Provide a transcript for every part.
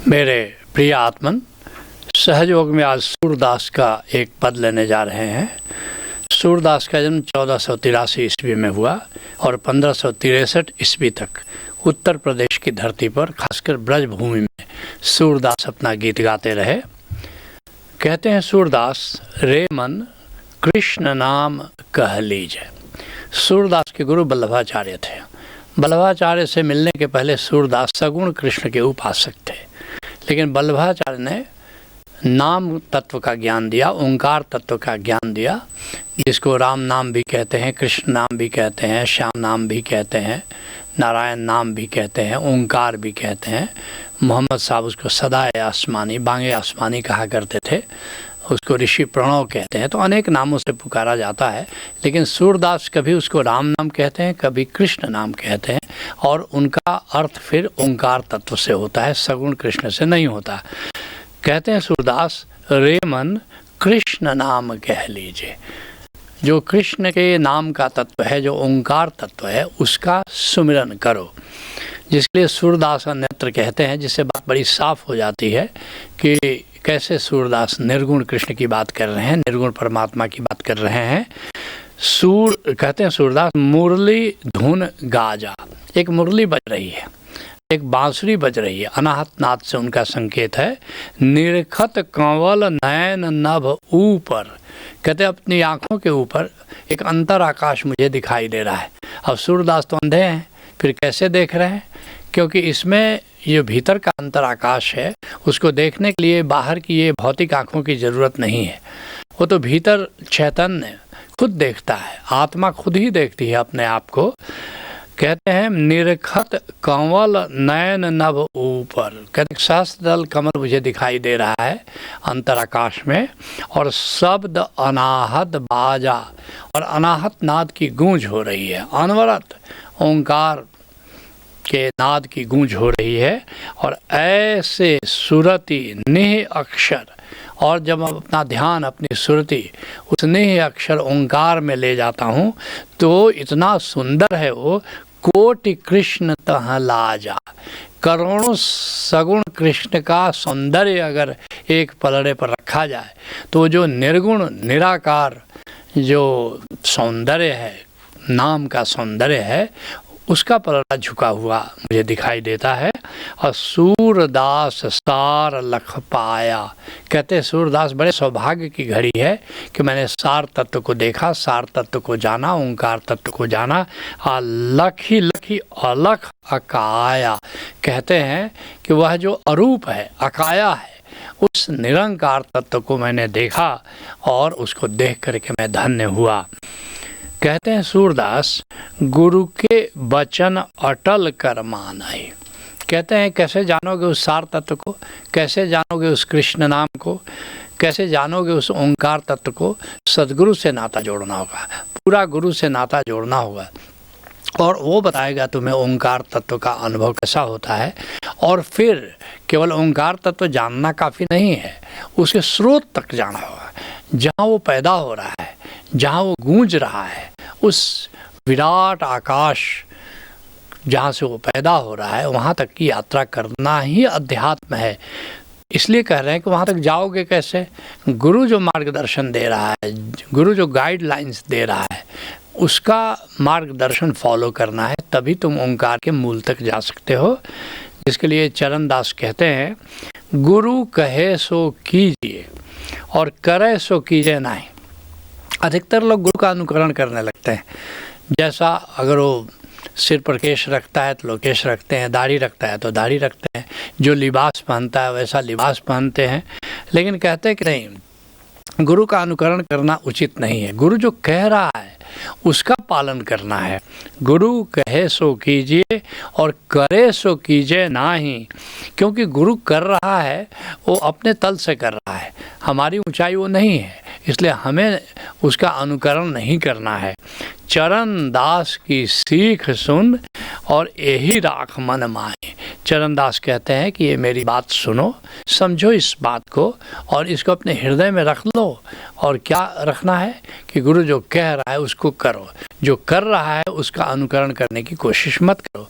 मेरे प्रिय आत्मन, सहयोग में आज सूरदास का एक पद लेने जा रहे हैं। सूरदास का जन्म 1483 ईस्वी में हुआ और 1563 ईस्वी तक उत्तर प्रदेश की धरती पर, खासकर ब्रजभूमि में सूरदास अपना गीत गाते रहे। कहते हैं सूरदास, रे मन कृष्ण नाम कह लीजिए। सूरदास के गुरु वल्लभाचार्य थे। वल्लभाचार्य से मिलने के पहले सूरदास सगुण कृष्ण के उपासक थे, लेकिन वल्लभाचार्य ने नाम तत्व का ज्ञान दिया, ओंकार तत्व का ज्ञान दिया, जिसको राम नाम भी कहते हैं, कृष्ण नाम भी कहते हैं, श्याम नाम भी कहते हैं, नारायण नाम भी कहते हैं, ओंकार भी कहते हैं। मोहम्मद साहब उसको सदाए आसमानी, बांगे आसमानी कहा करते थे, उसको ऋषि प्रणव कहते हैं। तो अनेक नामों से पुकारा जाता है, लेकिन सूरदास कभी उसको राम नाम कहते हैं, कभी कृष्ण नाम कहते हैं, और उनका अर्थ फिर ओंकार तत्व से होता है, सगुण कृष्ण से नहीं होता। कहते हैं सूरदास, रे मन कृष्ण नाम कह लीजिए। जो कृष्ण के नाम का तत्व है, जो ओंकार तत्व है, उसका सुमिरन करो। जिसके लिए सूरदास अन्यत्र कहते हैं, जिससे बात बड़ी साफ हो जाती है कि कैसे सूरदास निर्गुण कृष्ण की बात कर रहे हैं, निर्गुण परमात्मा की बात कर रहे हैं। कहते हैं सूरदास, मुरली धुन गाजा, एक मुरली बज रही है, एक बांसुरी बज रही है, अनाहत नाद से उनका संकेत है। निरखत कंवल नयन नभ ऊपर, कहते अपनी आँखों के ऊपर एक अंतर आकाश मुझे दिखाई दे रहा है। अब सूरदास तो अंधे हैं, फिर कैसे देख रहे हैं? क्योंकि इसमें ये भीतर का अंतर आकाश है, उसको देखने के लिए बाहर की ये भौतिक आँखों की ज़रूरत नहीं है। वो तो भीतर चैतन्य खुद देखता है, आत्मा खुद ही देखती है अपने आप को। कहते हैं निरखत कंवल नयन नभ ऊपर, कहते सहस्त्रदल कमल मुझे दिखाई दे रहा है अंतर आकाश में, और शब्द अनाहत बाजा, और अनाहत नाद की गूंज हो रही है, अनवरत ओंकार के नाद की गूंज हो रही है। और ऐसे सुरति निह अक्षर, और जब मैं अपना ध्यान, अपनी सुरति उस निह अक्षर ओंकार में ले जाता हूँ तो इतना सुंदर है वो, कोटि कृष्ण तह लाजा, करोड़ों सगुण कृष्ण का सौंदर्य अगर एक पलड़े पर रखा जाए तो जो निर्गुण निराकार जो सौंदर्य है, नाम का सौंदर्य है, उसका पलड़ा झुका हुआ मुझे दिखाई देता है। और सूरदास सार लख पाया, कहते हैं सूरदास बड़े सौभाग्य की घड़ी है कि मैंने सार तत्व को देखा, सार तत्व को जाना, ओंकार तत्व को जाना। लखी लखी अलख अकाया, कहते हैं कि वह जो अरूप है, अकाया है, उस निरंकार तत्व को मैंने देखा और उसको देख करके मैं धन्य हुआ। कहते हैं सूरदास, गुरु के वचन अटल कर मानाई। कहते हैं कैसे जानोगे उस सार तत्व को, कैसे जानोगे उस कृष्ण नाम को, कैसे जानोगे उस ओंकार तत्व को? सदगुरु से नाता जोड़ना होगा, पूरा गुरु से नाता जोड़ना होगा, और वो बताएगा तुम्हें ओंकार तत्व का अनुभव कैसा होता है। और फिर केवल ओंकार तत्व जानना काफ़ी नहीं है, उसके स्रोत तक जाना होगा, जहाँ वो पैदा हो रहा है, जहाँ वो गूंज रहा है, उस विराट आकाश जहाँ से वो पैदा हो रहा है, वहाँ तक की यात्रा करना ही अध्यात्म है। इसलिए कह रहे हैं कि वहाँ तक जाओगे कैसे? गुरु जो मार्गदर्शन दे रहा है, गुरु जो गाइडलाइंस दे रहा है, उसका मार्गदर्शन फॉलो करना है, तभी तुम ओंकार के मूल तक जा सकते हो। जिसके लिए चरणदास कहते हैं, गुरु कहे सो कीजिए और करे सो कीजिए नहीं। अधिकतर लोग गुरु का अनुकरण करने लगते हैं, जैसा अगर वो सिर पर केश रखता है तो लोग केश रखते हैं, दाढ़ी रखता है तो दाढ़ी रखते हैं, जो लिबास पहनता है वैसा लिबास पहनते हैं। लेकिन कहते हैं कि नहीं, गुरु का अनुकरण करना उचित नहीं है। गुरु जो कह रहा है उसका पालन करना है। गुरु कहे सो कीजिए और करे सो कीजिए नाही, क्योंकि गुरु कर रहा है वो अपने तल से कर रहा है, हमारी ऊंचाई वो नहीं है, इसलिए हमें उसका अनुकरण नहीं करना है। चरण दास की सीख सुन और यही राख मन माहे। चरण दास कहते हैं कि ये मेरी बात सुनो, समझो इस बात को और इसको अपने हृदय में रख लो। और क्या रखना है कि गुरु जो कह रहा है उसको करो, जो कर रहा है उसका अनुकरण करने की कोशिश मत करो।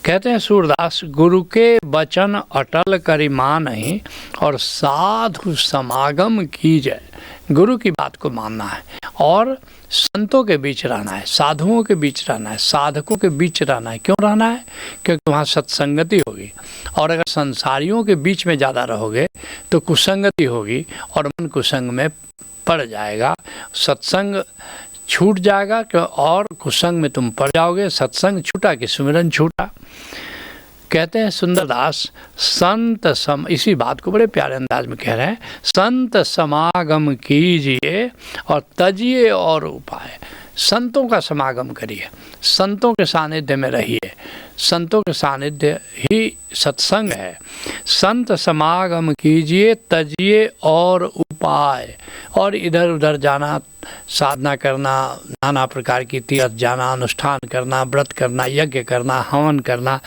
कहते हैं सूरदास, गुरु के वचन अटल करी मानहि और साधु समागम कीजिए। गुरु की बात को मानना है और संतों के बीच रहना है, साधुओं के बीच रहना है, साधकों के बीच रहना है। क्यों रहना है? क्योंकि वहाँ सत्संगति होगी, और अगर संसारियों के बीच में ज़्यादा रहोगे तो कुसंगति होगी और मन कुसंग में पड़ जाएगा, सत्संग छूट जाएगा और कुसंग में तुम पड़ जाओगे। सत्संग छूटा कि सुमिरन छूटा। कहते हैं सुंदरदास, संत इसी बात को बड़े प्यारे अंदाज में कह रहे हैं, संत समागम कीजिए और तजिए और उपाय। संतों का समागम करिए, संतों के सानिध्य में रहिए, संतों के सानिध्य ही सत्संग है। संत समागम कीजिए, तजिए और उपाय। और इधर उधर जाना, साधना करना, नाना प्रकार की तीर्थ जाना, अनुष्ठान करना, व्रत करना, यज्ञ करना, हवन करना,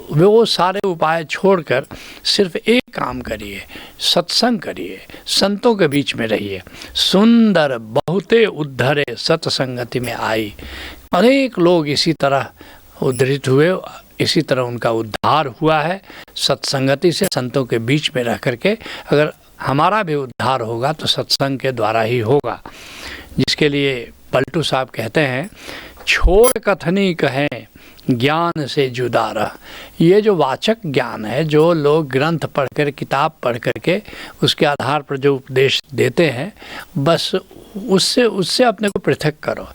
वो सारे उपाय छोड़कर सिर्फ एक काम करिए, सत्संग करिए, संतों के बीच में रहिए। सुंदर बहुते उद्धरे सत्संगति में आई। अनेक लोग इसी तरह उद्धृत हुए, इसी तरह उनका उद्धार हुआ है सत्संगति से, संतों के बीच में रह करके। अगर हमारा भी उद्धार होगा तो सत्संग के द्वारा ही होगा, जिसके लिए पलटू साहब कहते हैं, छोड़ कथनी कहें ज्ञान से जुदा रह। ये जो वाचक ज्ञान है, जो लोग ग्रंथ पढ़कर, किताब पढ़ करके उसके आधार पर जो उपदेश देते हैं, बस उससे अपने को पृथक करो।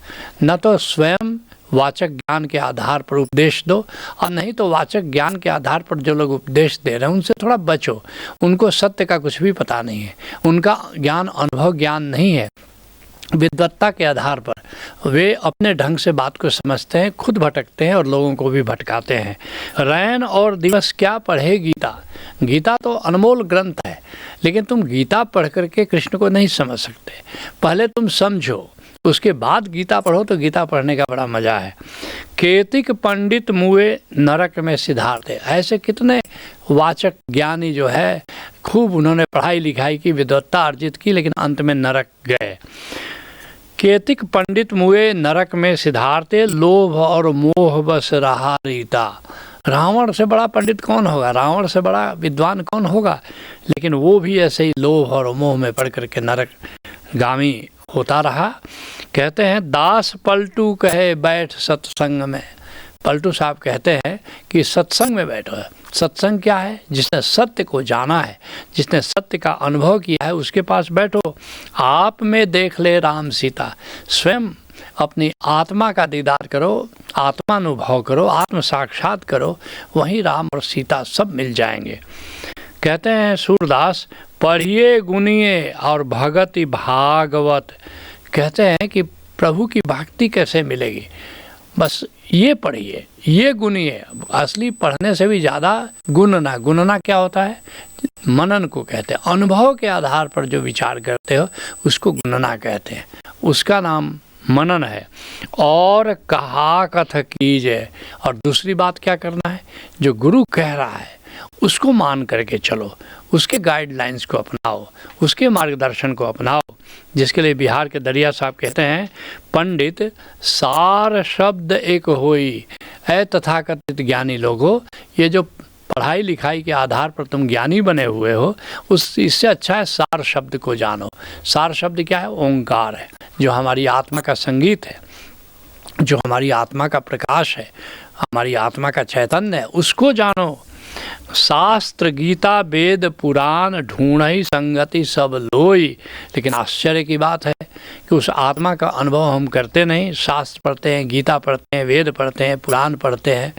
न तो स्वयं वाचक ज्ञान के आधार पर उपदेश दो, और नहीं तो वाचक ज्ञान के आधार पर जो लोग उपदेश दे रहे हैं उनसे थोड़ा बचो। उनको सत्य का कुछ भी पता नहीं है, उनका ज्ञान अनुभव ज्ञान नहीं है। विद्वत्ता के आधार पर वे अपने ढंग से बात को समझते हैं, खुद भटकते हैं और लोगों को भी भटकाते हैं। रैन और दिवस क्या पढ़े गीता। गीता तो अनमोल ग्रंथ है, लेकिन तुम गीता पढ़ करके कृष्ण को नहीं समझ सकते। पहले तुम समझो, उसके बाद गीता पढ़ो, तो गीता पढ़ने का बड़ा मज़ा है। केतिक पंडित मुए नरक में सिधारते। ऐसे कितने वाचक ज्ञानी जो है, खूब उन्होंने पढ़ाई लिखाई की, विद्वत्ता अर्जित की, लेकिन अंत में नरक गए। केतिक पंडित मुए नरक में सिधारते, लोभ और मोह बस रहा रीता। रावण से बड़ा पंडित कौन होगा, रावण से बड़ा विद्वान कौन होगा, लेकिन वो भी ऐसे ही लोभ और मोह में पड़ करके नरक गामी होता रहा। कहते हैं, दास पलटू कहे बैठ सत्संग में। पलटू साहब कहते हैं कि सत्संग में बैठो। सत्संग क्या है? जिसने सत्य को जाना है, जिसने सत्य का अनुभव किया है, उसके पास बैठो। आप में देख ले राम सीता। स्वयं अपनी आत्मा का दीदार करो, आत्मानुभव करो, आत्म साक्षात करो, वहीं राम और सीता सब मिल जाएंगे। कहते हैं सूरदास, पढ़िए गुनिए और भगति भागवत। कहते हैं कि प्रभु की भक्ति कैसे मिलेगी, बस ये पढ़िए, ये गुनिए। असली पढ़ने से भी ज़्यादा गुनना। गुनना क्या होता है? मनन को कहते हैं। अनुभव के आधार पर जो विचार करते हो उसको गुनना कहते हैं, उसका नाम मनन है। और कहा कथ कीजिए। और दूसरी बात क्या करना है? जो गुरु कह रहा है उसको मान करके चलो, उसके गाइडलाइंस को अपनाओ, उसके मार्गदर्शन को अपनाओ। जिसके लिए बिहार के दरिया साहब कहते हैं, पंडित सार शब्द एक होई। ऐ तथाकथित ज्ञानी लोगों, ये जो पढ़ाई लिखाई के आधार पर तुम ज्ञानी बने हुए हो, इससे अच्छा है सार शब्द को जानो। सार शब्द क्या है? ओंकार है, जो हमारी आत्मा का संगीत है, जो हमारी आत्मा का प्रकाश है, हमारी आत्मा का चैतन्य है, उसको जानो। शास्त्र गीता वेद पुराण ढूंढई संगति सब लोई। लेकिन आश्चर्य की बात है कि उस आत्मा का अनुभव हम करते नहीं। शास्त्र पढ़ते हैं, गीता पढ़ते हैं, वेद पढ़ते हैं, पुराण पढ़ते हैं,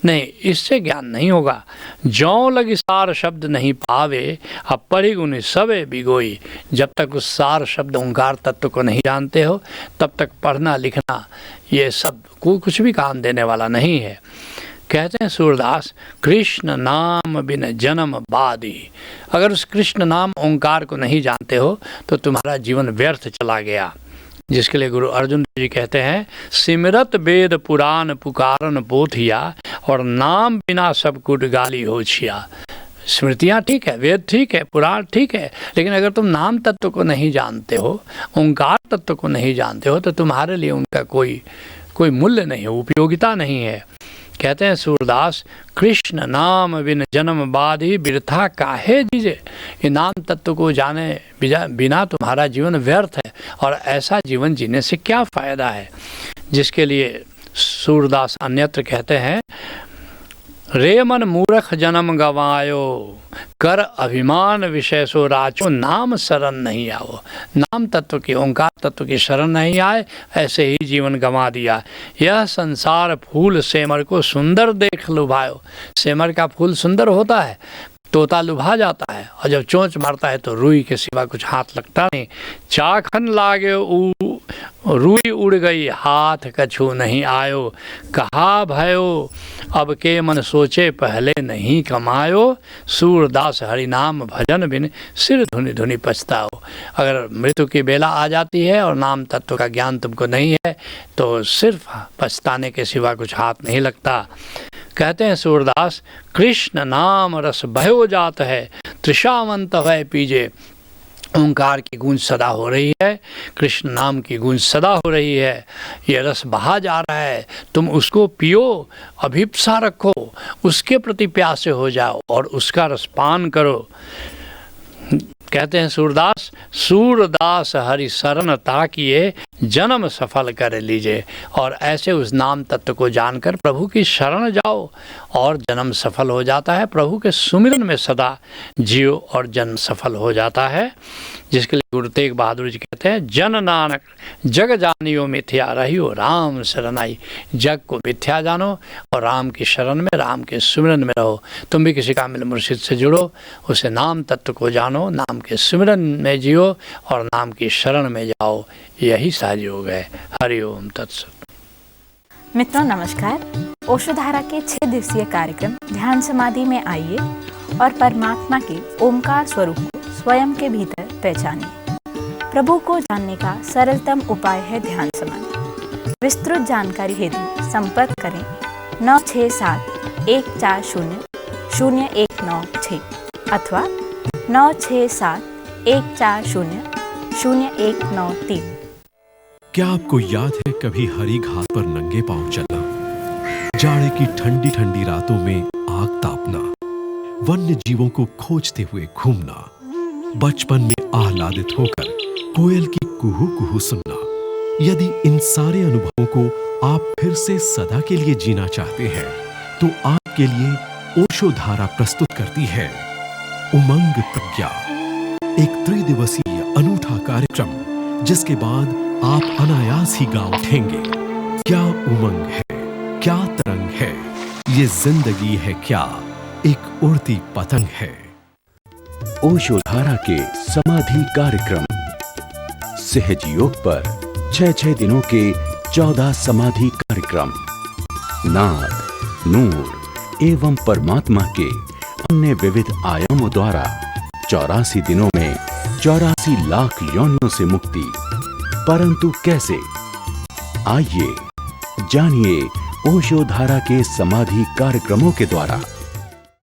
नहीं, इससे ज्ञान नहीं होगा। जौ लगी सार शब्द नहीं पावे, अब पढ़ी गुनी सबे बिगोई। जब तक उस सार शब्द ओंकार तत्व को नहीं जानते हो, तब तक पढ़ना लिखना ये सब कुछ भी काम देने वाला नहीं है। कहते हैं सूरदास, कृष्ण नाम बिन जन्म बादी। अगर उस कृष्ण नाम ओंकार को नहीं जानते हो तो तुम्हारा जीवन व्यर्थ चला गया। जिसके लिए गुरु अर्जुन जी कहते हैं, सिमरत वेद पुराण पुकारन पोथिया, और नाम बिना सब कुट गाली हो छिया। स्मृतियाँ ठीक है, वेद ठीक है, पुराण ठीक है, लेकिन अगर तुम नाम तत्व को नहीं जानते हो, ओंकार तत्व को नहीं जानते हो, तो तुम्हारे लिए उनका कोई मूल्य नहीं है, उपयोगिता नहीं है। कहते हैं सूरदास, कृष्ण नाम बिन जन्म बाधी बिरथा काहे जीजे। ये नाम तत्व को जाने बिना तुम्हारा जीवन व्यर्थ है, और ऐसा जीवन जीने से क्या फ़ायदा है। जिसके लिए सूरदास अन्यत्र कहते हैं, रे मन मूर्ख जन्म गवायो, कर अभिमान विषय सो राचो, नाम शरण नहीं आओ। नाम तत्व की, ओंकार तत्व की शरण नहीं आए, ऐसे ही जीवन गंवा दिया। यह संसार फूल सेमर को सुंदर देख लुभायो। सेमर का फूल सुंदर होता है, तोता लुभा जाता है, और जब चोंच मारता है तो रुई के सिवा कुछ हाथ लगता नहीं। चाखन लागे रूई उड़ गई हाथ कछु नहीं आयो, कहा भयो अब के मन सोचे पहले नहीं कमायो, सूरदास हरि नाम भजन बिन सिर धुनि धुनि पछताओ। अगर मृत्यु की बेला आ जाती है और नाम तत्व का ज्ञान तुमको नहीं है तो सिर्फ पछताने के सिवा कुछ हाथ नहीं लगता। कहते हैं सूरदास, कृष्ण नाम रस भयो जात है, तृषावंत भय पीजे। ओंकार की गूंज सदा हो रही है, कृष्ण नाम की गूंज सदा हो रही है, ये रस बहा जा रहा है, तुम उसको पियो, अभिप्सा रखो, उसके प्रति प्यासे हो जाओ और उसका रस पान करो। कहते हैं सूरदास, सूरदास हरि शरण ताकिए, जन्म सफल कर लीजिए। और ऐसे उस नाम तत्व को जानकर प्रभु की शरण जाओ और जन्म सफल हो जाता है। प्रभु के सुमिरन में सदा जियो और जन्म सफल हो जाता है। जिसके लिए गुरु तेग बहादुर जी कहते हैं, जन नानक जग जानियो मिथ्या रहियो, राम शरणाई। जग को मिथ्या जानो और राम की शरण में, राम के सुमिरन में रहो। तुम भी किसी कामिल मुर्शिद से जुड़ो, उसे नाम तत्व को जानो, नाम के सुमिरन में जियो और नाम की शरण में जाओ। यही सहयोग है। हरिओम तत्सत। मित्रों नमस्कार। ओशोधारा के 6 दिवसीय कार्यक्रम ध्यान समाधि में आइए और परमात्मा के ओमकार स्वरूप को स्वयं के भीतर पहचानिए। प्रभु को जानने का सरलतम उपाय है ध्यान समाधि। विस्तृत जानकारी हेतु संपर्क करें 9671400196 अथवा 9671400193। क्या आपको याद है कभी हरी घास पर नंगे पांव चलना, जाड़े की ठंडी ठंडी रातों में आग तापना, वन्य जीवों को खोजते हुए घूमना, बचपन में आह्लादित होकर कोयल की कुहू कुहू सुनना। यदि इन सारे अनुभवों को आप फिर से सदा के लिए जीना चाहते हैं तो आपके लिए ओशोधारा प्रस्तुत करती है उमंग प्रज्ञा, एक त्रिदिवसीय अनूठा कार्यक्रम जिसके बाद आप अनायास ही गा उठेंगे। क्या उमंग है, क्या तरंग है, ये जिंदगी है क्या, एक उड़ती पतंग है। ओशोधारा के समाधि कार्यक्रम सहज योग पर 6 दिनों के 14 समाधि कार्यक्रम नाद, नूर एवं परमात्मा के अन्य विविध आयामों द्वारा 84 दिनों में 84 लाख योनियों से मुक्ति। परंतु कैसे? आइए जानिए ओशोधारा के समाधि कार्यक्रमों के द्वारा।